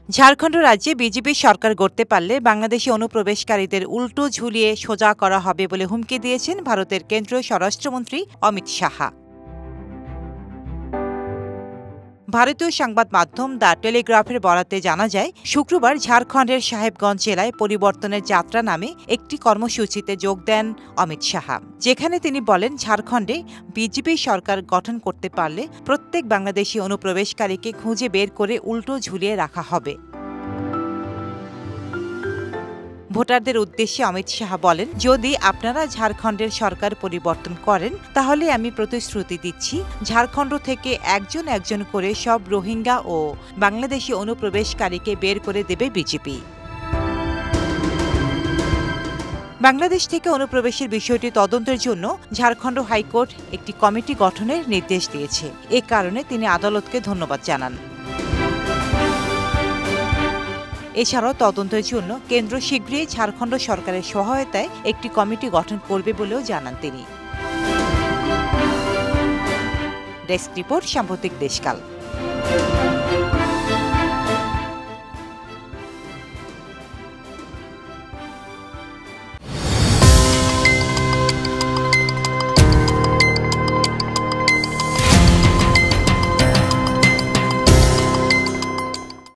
ঝাড়খণ্ড রাজ্যে বিজেপি সরকার গড়তে পারলে বাংলাদেশি অনুপ্রবেশকারীদের উল্টো ঝুলিয়ে সোজা করা হবে বলে হুমকি দিয়েছেন ভারতের কেন্দ্রীয় স্বরাষ্ট্রমন্ত্রী অমিত শাহ। ভারতীয় সংবাদ মাধ্যম দ্য টেলিগ্রাফের বরাতে জানা যায়, শুক্রবার ঝাড়খণ্ডের সাহেবগঞ্জ জেলায় পরিবর্তনের যাত্রা নামে একটি কর্মসূচিতে যোগ দেন অমিত শাহ, যেখানে তিনি বলেন ঝাড়খণ্ডে বিজেপি সরকার গঠন করতে পারলে প্রত্যেক বাংলাদেশি অনুপ্রবেশকারীকে খুঁজে বের করে উল্টো ঝুলিয়ে রাখা হবে। ভোটারদের উদ্দেশ্যে অমিত শাহ বলেন, যদি আপনারা ঝাড়খণ্ডের সরকার পরিবর্তন করেন তাহলে আমি প্রতিশ্রুতি দিচ্ছি, ঝাড়খণ্ড থেকে একজন একজন করে সব রোহিঙ্গা ও বাংলাদেশি অনুপ্রবেশকারীকে বের করে দেবে বিজেপি। বাংলাদেশ থেকে অনুপ্রবেশের বিষয়টি তদন্তের জন্য ঝাড়খণ্ড হাইকোর্ট একটি কমিটি গঠনের নির্দেশ দিয়েছে। এ কারণে তিনি আদালতকে ধন্যবাদ জানান। এছাড়াও তদন্তের জন্য কেন্দ্র শীঘ্রই ঝাড়খণ্ড সরকারের সহায়তায় একটি কমিটি গঠন করবে বলেও জানান তিনি। ডেস্ক রিপোর্ট, সাম্প্রতিক দেশকাল।